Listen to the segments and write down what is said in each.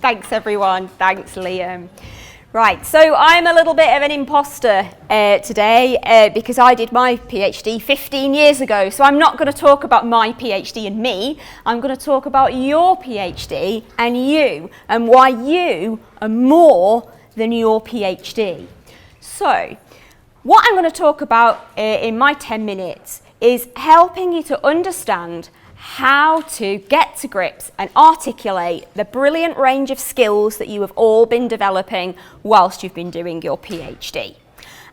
Thanks everyone. Thanks Liam. Right, so I'm a little bit of an imposter today because I did my PhD 15 years ago. So I'm not going to talk about my PhD and me. I'm going to talk about your PhD and you and why you are more than your PhD. So what I'm going to talk about in my 10 minutes is helping you to understand how to get to grips and articulate the brilliant range of skills that you have all been developing whilst you've been doing your PhD.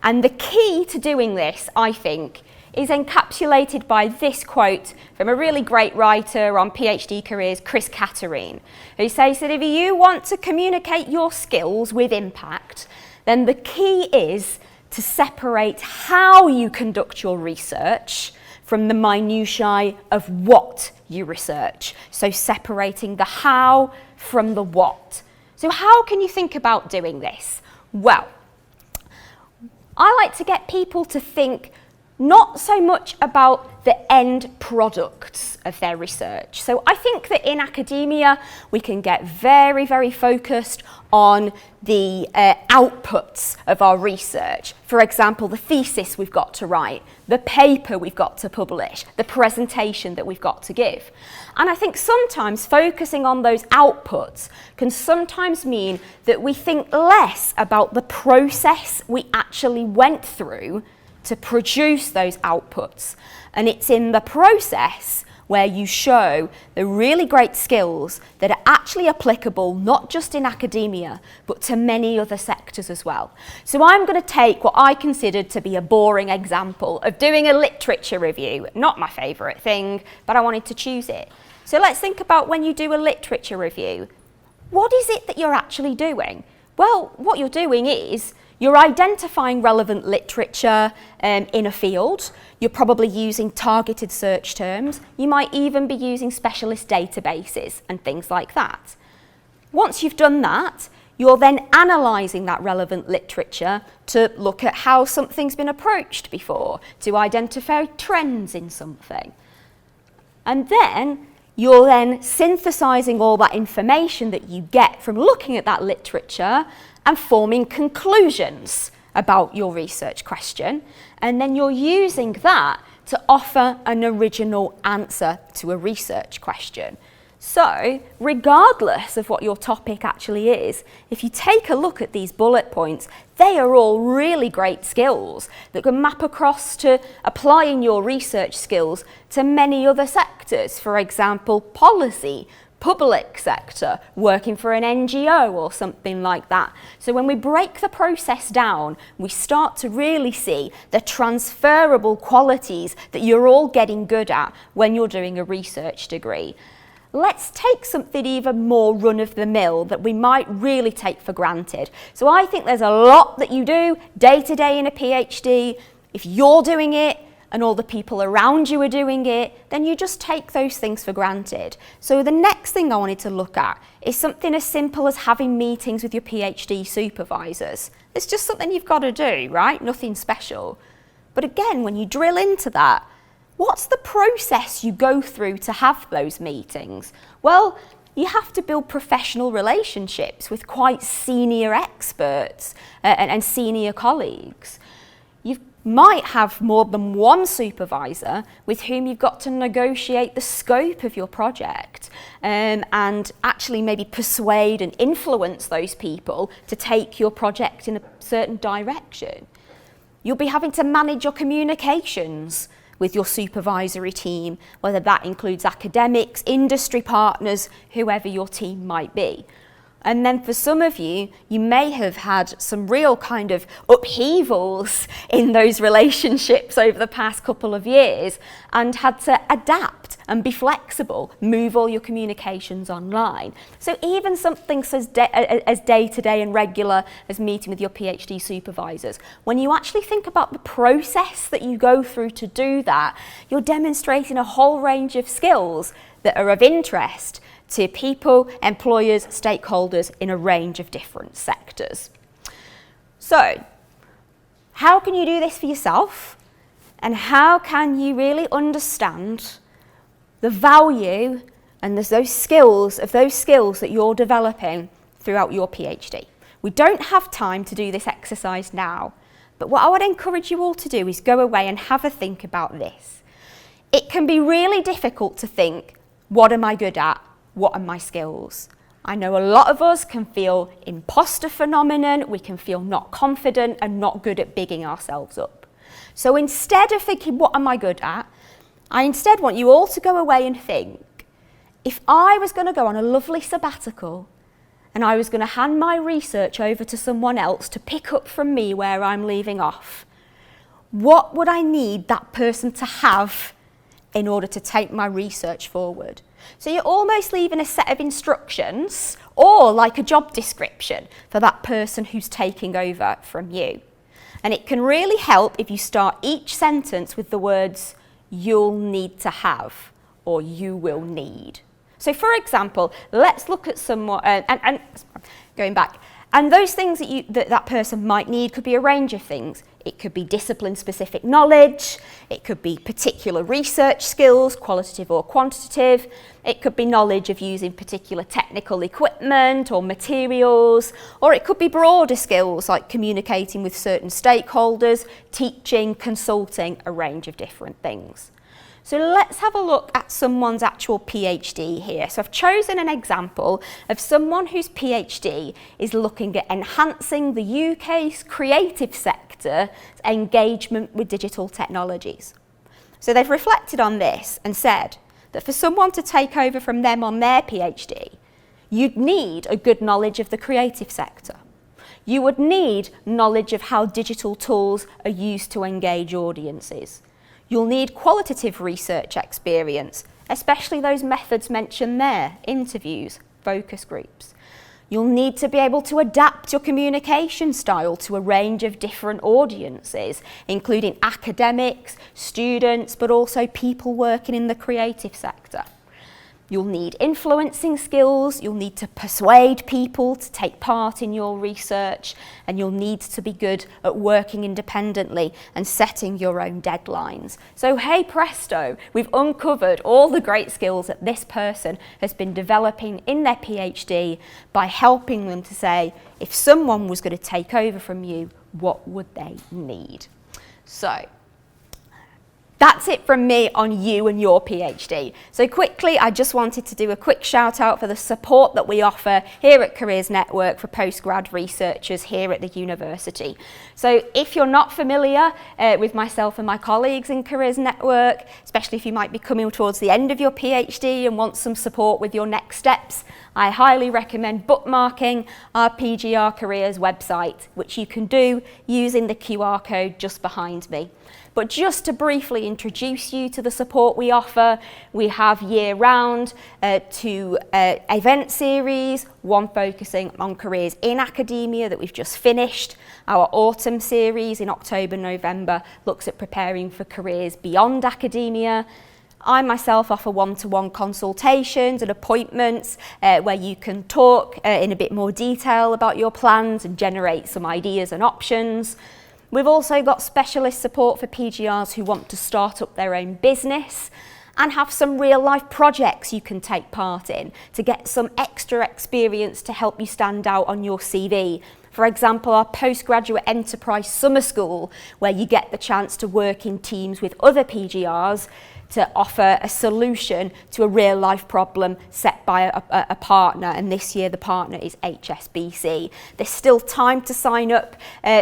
And the key to doing this, I think, is encapsulated by this quote from a really great writer on PhD careers, Chris Catherine, who says that if you want to communicate your skills with impact, then the key is to separate how you conduct your research from the minutiae of what you research. So separating the how from the what. So how can you think about doing this? Well, I like to get people to think not so much about the end products of their research. So I think that in academia, we can get very, very focused on the outputs of our research. For example, the thesis we've got to write, the paper we've got to publish, the presentation that we've got to give. And I think sometimes focusing on those outputs can sometimes mean that we think less about the process we actually went through to produce those outputs. And it's in the process where you show the really great skills that are actually applicable not just in academia, but to many other sectors as well. So I'm going to take what I considered to be a boring example of doing a literature review. Not my favourite thing, but I wanted to choose it. So let's think about when you do a literature review. What is it that you're actually doing? Well, what you're doing is you're identifying relevant literature in a field. You're probably using targeted search terms. You might even be using specialist databases and things like that. Once you've done that, you're then analysing that relevant literature to look at how something's been approached before, to identify trends in something. And then you're then synthesising all that information that you get from looking at that literature and forming conclusions about your research question. And then you're using that to offer an original answer to a research question. So, regardless of what your topic actually is, if you take a look at these bullet points, they are all really great skills that can map across to applying your research skills to many other sectors. For example, policy, public sector, working for an NGO or something like that. So when we break the process down, we start to really see the transferable qualities that you're all getting good at when you're doing a research degree. Let's take something even more run-of-the-mill that we might really take for granted. So I think there's a lot that you do day to day in a PhD. If you're doing it and all the people around you are doing it, then you just take those things for granted. So the next thing I wanted to look at is something as simple as having meetings with your PhD supervisors. It's just something you've got to do, right? Nothing special. But again, when you drill into that, what's the process you go through to have those meetings? Well, you have to build professional relationships with quite senior experts and senior colleagues. You might have more than one supervisor with whom you've got to negotiate the scope of your project and actually maybe persuade and influence those people to take your project in a certain direction. You'll be having to manage your communications with your supervisory team, whether that includes academics, industry partners, whoever your team might be. And then for some of you, you may have had some real kind of upheavals in those relationships over the past couple of years and had to adapt and be flexible, move all your communications online. So even something as day-to-day and regular as meeting with your PhD supervisors, when you actually think about the process that you go through to do that, you're demonstrating a whole range of skills that are of interest to people, employers, stakeholders in a range of different sectors. So, how can you do this for yourself? And how can you really understand the value and those skills that you're developing throughout your PhD. We don't have time to do this exercise now, but what I would encourage you all to do is go away and have a think about this. It can be really difficult to think, what am I good at? What are my skills? I know a lot of us can feel imposter phenomenon, we can feel not confident and not good at bigging ourselves up. So instead of thinking, what am I good at? I instead want you all to go away and think, if I was going to go on a lovely sabbatical and I was going to hand my research over to someone else to pick up from me where I'm leaving off, what would I need that person to have in order to take my research forward? So you're almost leaving a set of instructions or like a job description for that person who's taking over from you. And it can really help if you start each sentence with the words, you'll need to have, or you will need. So for example, let's look at someone, and going back, and those things that person might need could be a range of things. It could be discipline-specific knowledge, it could be particular research skills, qualitative or quantitative, it could be knowledge of using particular technical equipment or materials, or it could be broader skills like communicating with certain stakeholders, teaching, consulting, a range of different things. So let's have a look at someone's actual PhD here. So I've chosen an example of someone whose PhD is looking at enhancing the UK's creative sector's engagement with digital technologies. So they've reflected on this and said that for someone to take over from them on their PhD, you'd need a good knowledge of the creative sector. You would need knowledge of how digital tools are used to engage audiences. You'll need qualitative research experience, especially those methods mentioned there, interviews, focus groups. You'll need to be able to adapt your communication style to a range of different audiences, including academics, students, but also people working in the creative sector. You'll need influencing skills, you'll need to persuade people to take part in your research, and you'll need to be good at working independently and setting your own deadlines. So hey presto, we've uncovered all the great skills that this person has been developing in their PhD by helping them to say, if someone was going to take over from you, what would they need? So that's it from me on you and your PhD. So quickly, I just wanted to do a quick shout out for the support that we offer here at Careers Network for postgrad researchers here at the university. So if you're not familiar with myself and my colleagues in Careers Network, especially if you might be coming towards the end of your PhD and want some support with your next steps, I highly recommend bookmarking our PGR Careers website, which you can do using the QR code just behind me. But just to briefly introduce you to the support we offer, we have year-round 2 event series, one focusing on careers in academia that we've just finished. Our autumn series in October, November looks at preparing for careers beyond academia. I myself offer one-to-one consultations and appointments where you can talk in a bit more detail about your plans and generate some ideas and options. We've also got specialist support for PGRs who want to start up their own business and have some real life projects you can take part in to get some extra experience to help you stand out on your CV. For example, our postgraduate enterprise summer school, where you get the chance to work in teams with other PGRs to offer a solution to a real life problem set by a partner, and this year the partner is HSBC. There's still time to sign up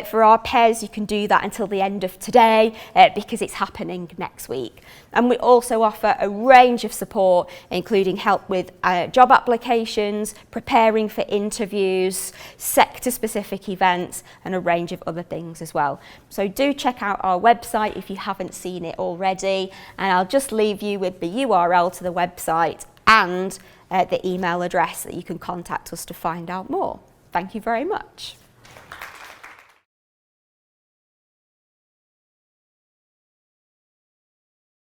for our pairs. You can do that until the end of today because it's happening next week. And we also offer a range of support, including help with job applications, preparing for interviews, sector-specific events, and a range of other things as well. So do check out our website if you haven't seen it already, and I'll just leave you with the URL to the website and the email address that you can contact us to find out more. Thank you very much.